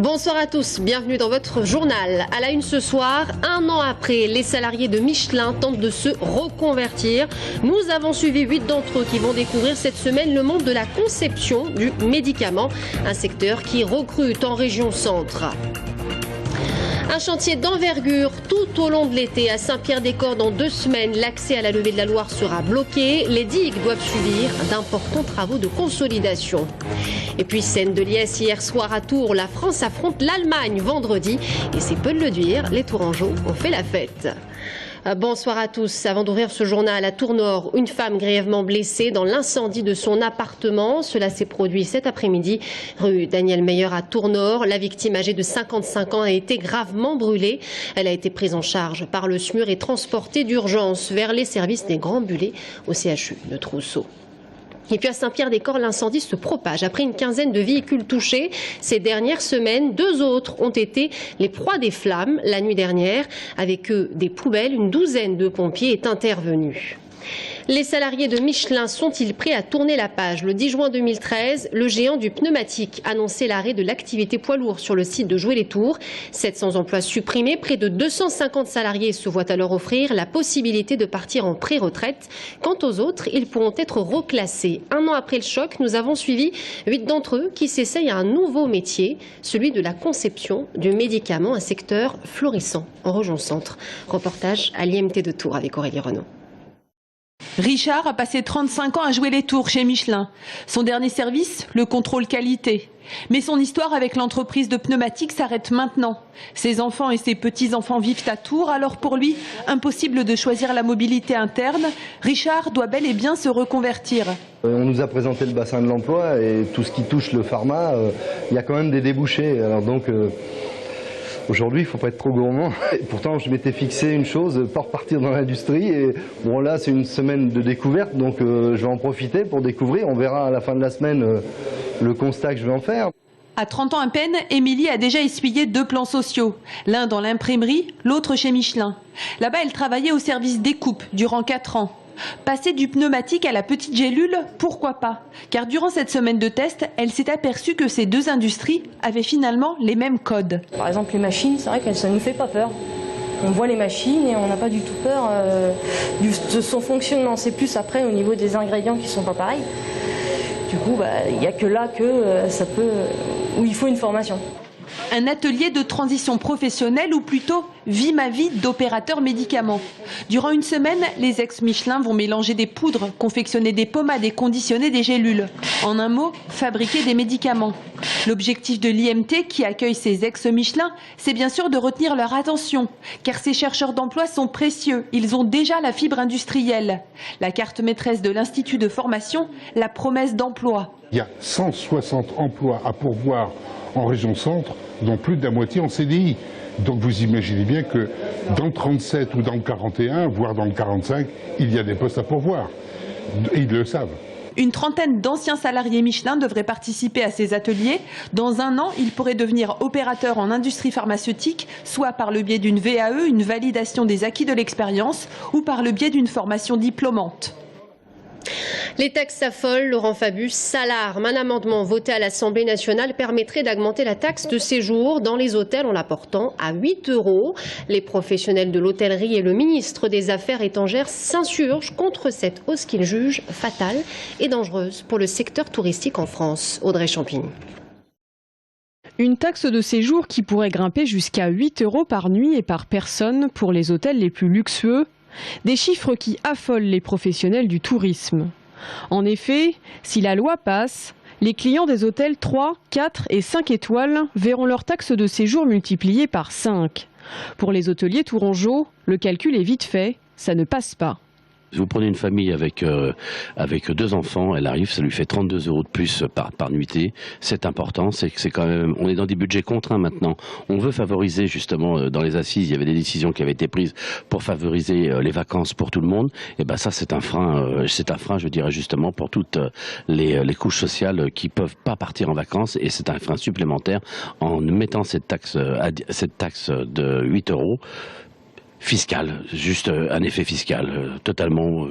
Bonsoir à tous, bienvenue dans votre journal. À la une ce soir, un an après, les salariés de Michelin tentent de se reconvertir. Nous avons suivi 8 d'entre eux qui vont découvrir cette semaine le monde de la conception du médicament, un secteur qui recrute en région centre. Un chantier d'envergure tout au long de l'été à Saint-Pierre-des-Corps. Dans 2 semaines, l'accès à la levée de la Loire sera bloqué. Les digues doivent subir d'importants travaux de consolidation. Et puis scène de liesse hier soir à Tours. La France affronte l'Allemagne vendredi. Et c'est peu de le dire, les Tourangeaux ont fait la fête. Bonsoir à tous. Avant d'ouvrir ce journal, à Tours-Nord, une femme grièvement blessée dans l'incendie de son appartement. Cela s'est produit cet après-midi, rue Daniel Meyer à Tours-Nord. La victime, âgée de 55 ans, a été gravement brûlée. Elle a été prise en charge par le SMUR et transportée d'urgence vers les services des Grands Bullets au CHU de Trousseau. Et puis à Saint-Pierre-des-Corps, l'incendie se propage. Après une quinzaine de véhicules touchés, ces dernières semaines, 2 autres ont été les proies des flammes. La nuit dernière, avec eux des poubelles, une douzaine de pompiers est intervenue. Les salariés de Michelin sont-ils prêts à tourner la page? Le 10 juin 2013, le géant du pneumatique annonçait l'arrêt de l'activité poids lourd sur le site de Joué-les-Tours. 700 emplois supprimés, près de 250 salariés se voient alors offrir la possibilité de partir en pré-retraite. Quant aux autres, ils pourront être reclassés. Un an après le choc, nous avons suivi 8 d'entre eux qui s'essayent à un nouveau métier, celui de la conception du médicament, un secteur florissant en région centre. Reportage à l'IMT de Tours avec Aurélie Renaud. Richard a passé 35 ans à jouer les tours chez Michelin. Son dernier service, le contrôle qualité. Mais son histoire avec l'entreprise de pneumatique s'arrête maintenant. Ses enfants et ses petits-enfants vivent à Tours, alors pour lui, impossible de choisir la mobilité interne. Richard doit bel et bien se reconvertir. On nous a présenté le bassin de l'emploi et tout ce qui touche le pharma, il y a quand même des débouchés. Alors donc, aujourd'hui, il ne faut pas être trop gourmand. Et pourtant, je m'étais fixé une chose, pas repartir dans l'industrie. Et bon, là, c'est une semaine de découverte, donc je vais en profiter pour découvrir. On verra à la fin de la semaine le constat que je vais en faire. À 30 ans à peine, Émilie a déjà essuyé 2 plans sociaux. L'un dans l'imprimerie, l'autre chez Michelin. Là-bas, elle travaillait au service découpe durant 4 ans. Passer du pneumatique à la petite gélule, pourquoi pas? Car durant cette semaine de test, elle s'est aperçue que ces 2 industries avaient finalement les mêmes codes. Par exemple, les machines, c'est vrai que ça ne nous fait pas peur. On voit les machines et on n'a pas du tout peur de son fonctionnement. C'est plus après au niveau des ingrédients qui ne sont pas pareils. Du coup, il n'y a que là où il faut une formation. Un atelier de transition professionnelle ou plutôt vie ma vie d'opérateur médicaments. Durant une semaine, les ex-Michelin vont mélanger des poudres, confectionner des pommades et conditionner des gélules. En un mot, fabriquer des médicaments. L'objectif de l'IMT qui accueille ces ex-Michelin, c'est bien sûr de retenir leur attention, car ces chercheurs d'emploi sont précieux. Ils ont déjà la fibre industrielle. La carte maîtresse de l'Institut de formation, la promesse d'emploi. Il y a 160 emplois à pourvoir en région centre, dont plus de la moitié en CDI. Donc vous imaginez bien que dans le 37 ou dans le 41, voire dans le 45, il y a des postes à pourvoir. Et ils le savent. Une trentaine d'anciens salariés Michelin devraient participer à ces ateliers. Dans un an, ils pourraient devenir opérateurs en industrie pharmaceutique, soit par le biais d'une VAE, une validation des acquis de l'expérience, ou par le biais d'une formation diplômante. Les taxes s'affolent, Laurent Fabius s'alarme. Un amendement voté à l'Assemblée nationale permettrait d'augmenter la taxe de séjour dans les hôtels en la portant à 8 €. Les professionnels de l'hôtellerie et le ministre des Affaires étrangères s'insurgent contre cette hausse qu'ils jugent fatale et dangereuse pour le secteur touristique en France. Audrey Champigny. Une taxe de séjour qui pourrait grimper jusqu'à 8 € par nuit et par personne pour les hôtels les plus luxueux. Des chiffres qui affolent les professionnels du tourisme. En effet, si la loi passe, les clients des hôtels 3, 4 et 5 étoiles verront leur taxe de séjour multipliée par 5. Pour les hôteliers tourangeaux, le calcul est vite fait, ça ne passe pas. Vous prenez une famille avec 2 enfants, elle arrive, ça lui fait 32 € de plus par nuitée. C'est important, c'est quand même, on est dans des budgets contraints maintenant. On veut favoriser justement dans les assises, il y avait des décisions qui avaient été prises pour favoriser les vacances pour tout le monde. Et ben ça c'est un frein, je dirais justement pour toutes les couches sociales qui peuvent pas partir en vacances, et c'est un frein supplémentaire en mettant cette taxe de 8 € fiscal, juste un effet fiscal totalement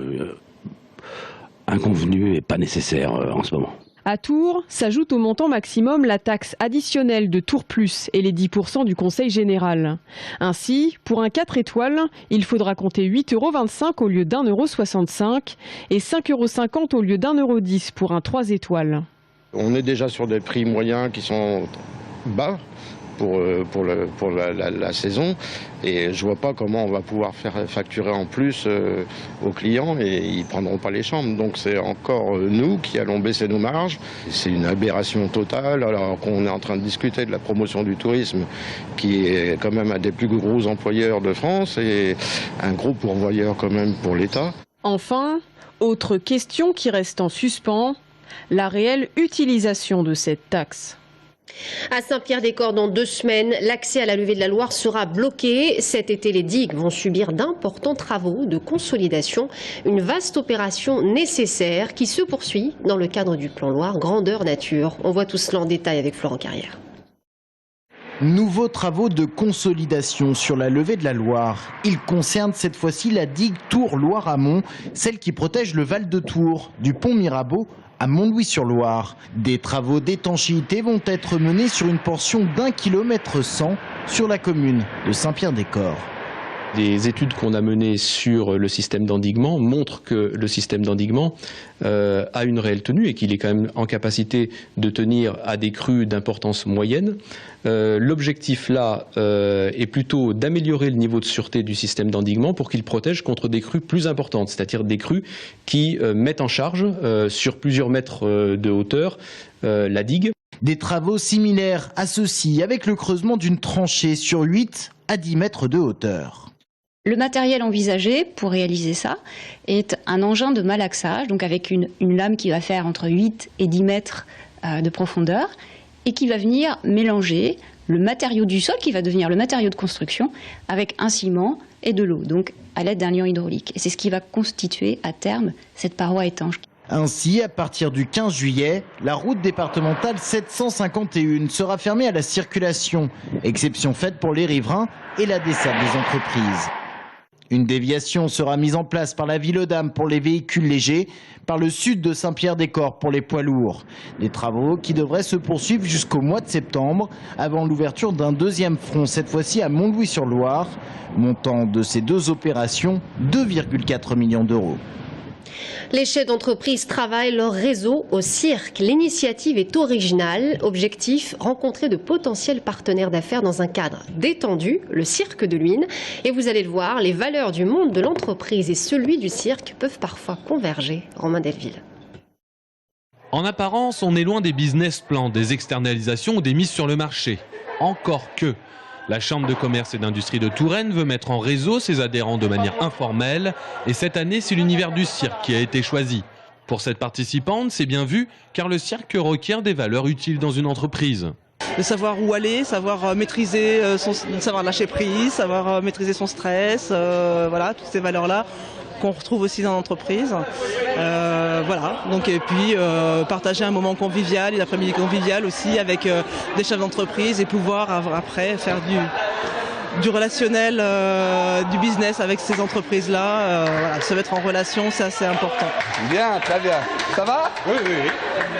inconvenu et pas nécessaire en ce moment. À Tours, s'ajoute au montant maximum la taxe additionnelle de Tours Plus et les 10% du Conseil général. Ainsi, pour un 4 étoiles, il faudra compter 8,25 € au lieu d'1,65 € et 5,50 € au lieu d'1,10 € pour un 3 étoiles. On est déjà sur des prix moyens qui sont bas pour la saison et je vois pas comment on va pouvoir faire facturer en plus aux clients et ils prendront pas les chambres. Donc c'est encore nous qui allons baisser nos marges. C'est une aberration totale alors qu'on est en train de discuter de la promotion du tourisme qui est quand même un des plus gros employeurs de France et un gros pourvoyeur quand même pour l'État. Enfin, autre question qui reste en suspens, la réelle utilisation de cette taxe. À Saint-Pierre-des-Corps, dans 2 semaines, l'accès à la levée de la Loire sera bloqué. Cet été, les digues vont subir d'importants travaux de consolidation. Une vaste opération nécessaire qui se poursuit dans le cadre du plan Loire Grandeur Nature. On voit tout cela en détail avec Florent Carrière. Nouveaux travaux de consolidation sur la levée de la Loire. Ils concernent cette fois-ci la digue Tours-Loire-Amont, celle qui protège le Val de Tours, du pont Mirabeau à Montlouis-sur-Loire. Des travaux d'étanchéité vont être menés sur une portion d'1,1 km sur la commune de Saint-Pierre-des-Corps. Des études qu'on a menées sur le système d'endiguement montrent que le système d'endiguement a une réelle tenue et qu'il est quand même en capacité de tenir à des crues d'importance moyenne. L'objectif là est plutôt d'améliorer le niveau de sûreté du système d'endiguement pour qu'il protège contre des crues plus importantes, c'est-à-dire des crues qui mettent en charge sur plusieurs mètres de hauteur la digue. Des travaux similaires à ceux-ci avec le creusement d'une tranchée sur 8 à 10 mètres de hauteur. Le matériel envisagé pour réaliser ça est un engin de malaxage, donc avec une lame qui va faire entre 8 et 10 mètres de profondeur et qui va venir mélanger le matériau du sol, qui va devenir le matériau de construction, avec un ciment et de l'eau, donc à l'aide d'un liant hydraulique. Et c'est ce qui va constituer à terme cette paroi étanche. Ainsi, à partir du 15 juillet, la route départementale 751 sera fermée à la circulation, exception faite pour les riverains et la desserte des entreprises. Une déviation sera mise en place par la Ville-aux-Dames pour les véhicules légers, par le sud de Saint-Pierre-des-Corps pour les poids lourds. Des travaux qui devraient se poursuivre jusqu'au mois de septembre, avant l'ouverture d'un deuxième front, cette fois-ci à Montlouis-sur-Loire. Montant de ces 2 opérations, 2,4 millions d'euros. Les chefs d'entreprise travaillent leur réseau au cirque. L'initiative est originale. Objectif, rencontrer de potentiels partenaires d'affaires dans un cadre détendu, le cirque de Luynes. Et vous allez le voir, les valeurs du monde de l'entreprise et celui du cirque peuvent parfois converger. Romain Delville. En apparence, on est loin des business plans, des externalisations ou des mises sur le marché. Encore que. La Chambre de commerce et d'industrie de Touraine veut mettre en réseau ses adhérents de manière informelle. Et cette année, c'est l'univers du cirque qui a été choisi. Pour cette participante, c'est bien vu, car le cirque requiert des valeurs utiles dans une entreprise. De savoir où aller, savoir maîtriser, savoir lâcher prise, savoir maîtriser son stress, voilà, toutes ces valeurs-là qu'on retrouve aussi dans l'entreprise. Voilà, donc, et puis partager un moment convivial, une après-midi convivial aussi avec des chefs d'entreprise et pouvoir après faire du relationnel, du business avec ces entreprises-là. Voilà, se mettre en relation, c'est assez important. Bien, très bien. Ça va ? Oui, oui, oui.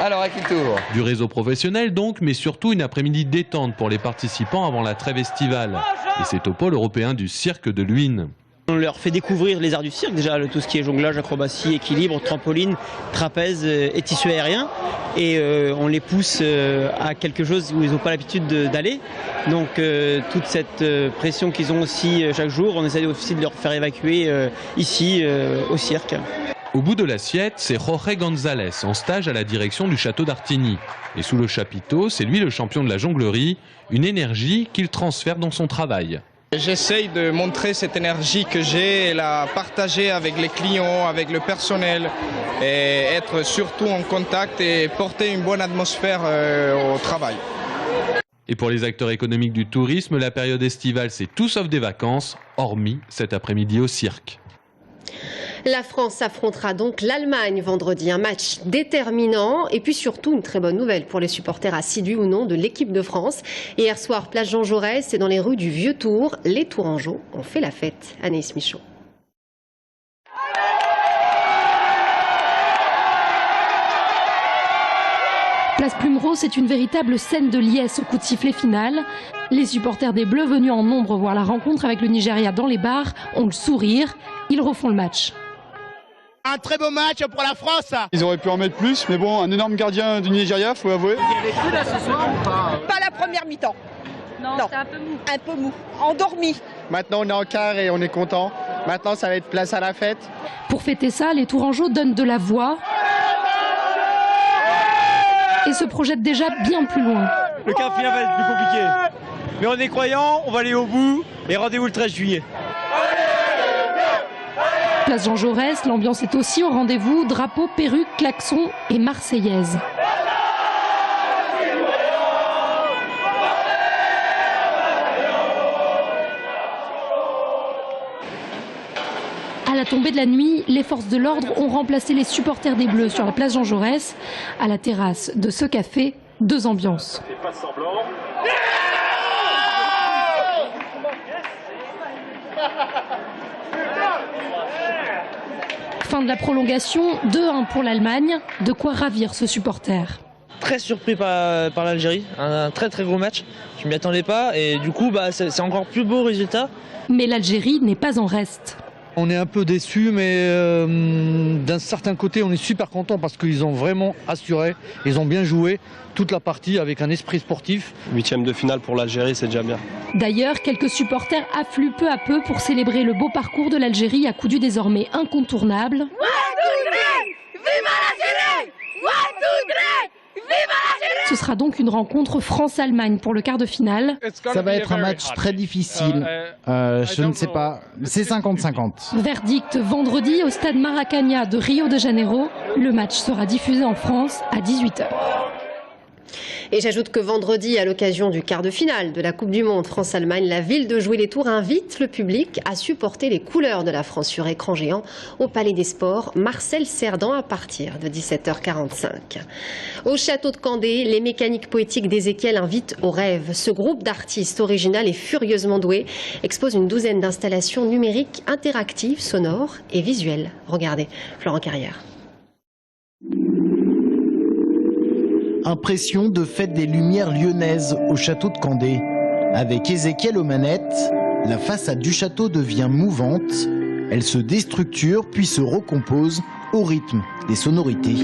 Alors, à qui tour ? Du réseau professionnel donc, mais surtout une après-midi détente pour les participants avant la trêve estivale. Et c'est au pôle européen du cirque de Luynes. On leur fait découvrir les arts du cirque, déjà tout ce qui est jonglage, acrobatie, équilibre, trampoline, trapèze et tissu aérien. Et on les pousse à quelque chose où ils n'ont pas l'habitude d'aller. Donc toute cette pression qu'ils ont aussi chaque jour, on essaie aussi de leur faire évacuer ici au cirque. Au bout de l'assiette, c'est Jorge González en stage à la direction du château d'Artigny. Et sous le chapiteau, c'est lui le champion de la jonglerie, une énergie qu'il transfère dans son travail. J'essaye de montrer cette énergie que j'ai et la partager avec les clients, avec le personnel et être surtout en contact et porter une bonne atmosphère au travail. Et pour les acteurs économiques du tourisme, la période estivale, c'est tout sauf des vacances, hormis cet après-midi au cirque. La France affrontera donc l'Allemagne vendredi, un match déterminant et puis surtout une très bonne nouvelle pour les supporters assidus ou non de l'équipe de France. Hier soir, place Jean Jaurès et dans les rues du Vieux-Tours, les Tourangeaux ont fait la fête. Anaïs Michaud. Place Plumereau, c'est une véritable scène de liesse au coup de sifflet final. Les supporters des Bleus venus en nombre voir la rencontre avec le Nigeria dans les bars ont le sourire. Ils refont le match. Un très beau match pour la France. Ils auraient pu en mettre plus, mais bon, un énorme gardien du Nigeria, faut avouer. Il y avait plus là ce soir ou pas? Pas la première mi-temps. Non. C'était un peu mou. Un peu mou. Endormi. Maintenant on est en quart et on est content. Maintenant ça va être place à la fête. Pour fêter ça, les Tourangeaux donnent de la voix et se projettent déjà bien plus loin. Le quart final va être plus compliqué. Mais on est croyants, on va aller au bout et rendez-vous le 13 juillet. Place Jean Jaurès, l'ambiance est aussi au rendez-vous. Drapeau, perruque, klaxon et marseillaise. À la tombée de la nuit, les forces de l'ordre ont remplacé les supporters des Bleus sur la place Jean Jaurès. À la terrasse de ce café, 2 ambiances. Fin de la prolongation, 2-1 pour l'Allemagne. De quoi ravir ce supporter. Très surpris par l'Algérie, un très gros match. Je ne m'y attendais pas et du coup c'est encore plus beau résultat. Mais l'Algérie n'est pas en reste. On est un peu déçus, mais d'un certain côté, on est super content parce qu'ils ont vraiment assuré, ils ont bien joué toute la partie avec un esprit sportif. 8e de finale pour l'Algérie, c'est déjà bien. D'ailleurs, quelques supporters affluent peu à peu pour célébrer le beau parcours de l'Algérie à coups du désormais incontournable. Ce sera donc une rencontre France-Allemagne pour le quart de finale. Ça va être un match très difficile. Je ne sais pas. C'est 50-50. Verdict vendredi au stade Maracanã de Rio de Janeiro. Le match sera diffusé en France à 18h. Et j'ajoute que vendredi, à l'occasion du quart de finale de la Coupe du Monde France-Allemagne, la ville de Jouy-les-Tours invite le public à supporter les couleurs de la France sur écran géant au Palais des Sports. Marcel Cerdan à partir de 17h45. Au château de Candé, les mécaniques poétiques d'Ézéchiel invitent au rêve. Ce groupe d'artistes original et furieusement doué expose une douzaine d'installations numériques interactives, sonores et visuelles. Regardez, Florent Carrière. Impression de fête des Lumières lyonnaises au château de Candé. Avec Ézéchiel aux manettes, la façade du château devient mouvante. Elle se déstructure puis se recompose au rythme des sonorités.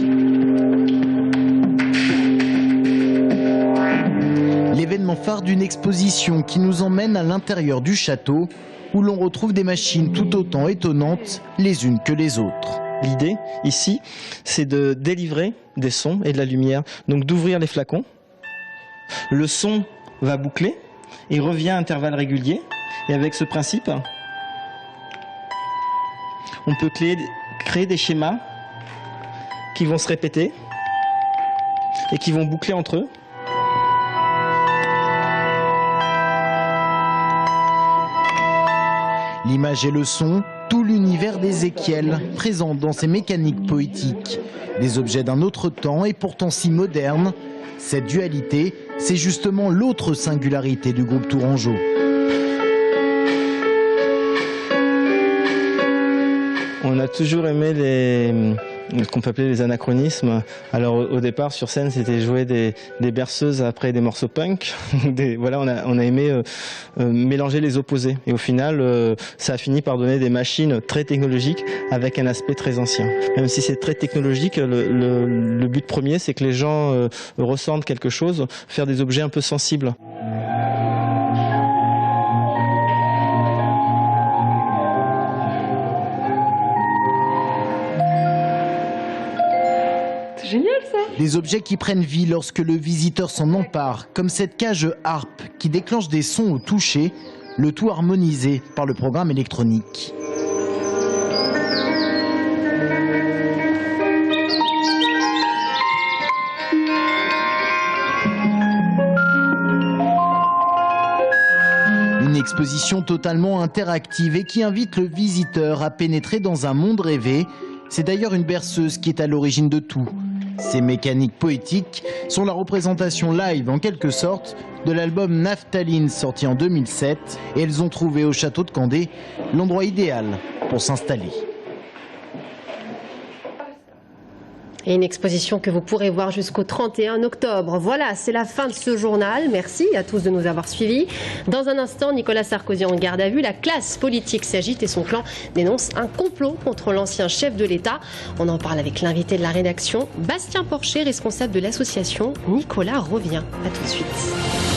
L'événement phare d'une exposition qui nous emmène à l'intérieur du château où l'on retrouve des machines tout autant étonnantes les unes que les autres. L'idée ici, c'est de délivrer des sons et de la lumière, donc d'ouvrir les flacons. Le son va boucler, il revient à intervalles réguliers, et avec ce principe, on peut créer des schémas qui vont se répéter et qui vont boucler entre eux. L'image et le son, tout l'univers d'Ézéchiel, présent dans ses mécaniques poétiques. Des objets d'un autre temps et pourtant si modernes. Cette dualité, c'est justement l'autre singularité du groupe tourangeau. On a toujours aimé ce qu'on peut appeler les anachronismes. Alors au départ sur scène c'était jouer des berceuses après des morceaux punk. Voilà, on a aimé mélanger les opposés. Et au final ça a fini par donner des machines très technologiques avec un aspect très ancien. Même si c'est très technologique, le but premier c'est que les gens ressentent quelque chose, faire des objets un peu sensibles. Génial ça! Des objets qui prennent vie lorsque le visiteur s'en empare, comme cette cage harpe qui déclenche des sons au toucher, le tout harmonisé par le programme électronique. Une exposition totalement interactive et qui invite le visiteur à pénétrer dans un monde rêvé. C'est d'ailleurs une berceuse qui est à l'origine de tout. Ces mécaniques poétiques sont la représentation live en quelque sorte de l'album Naphtaline sorti en 2007 et elles ont trouvé au château de Candé l'endroit idéal pour s'installer. Et une exposition que vous pourrez voir jusqu'au 31 octobre. Voilà, c'est la fin de ce journal. Merci à tous de nous avoir suivis. Dans un instant, Nicolas Sarkozy en garde à vue. La classe politique s'agite et son clan dénonce un complot contre l'ancien chef de l'État. On en parle avec l'invité de la rédaction, Bastien Porcher, responsable de l'association Nicolas revient. A tout de suite.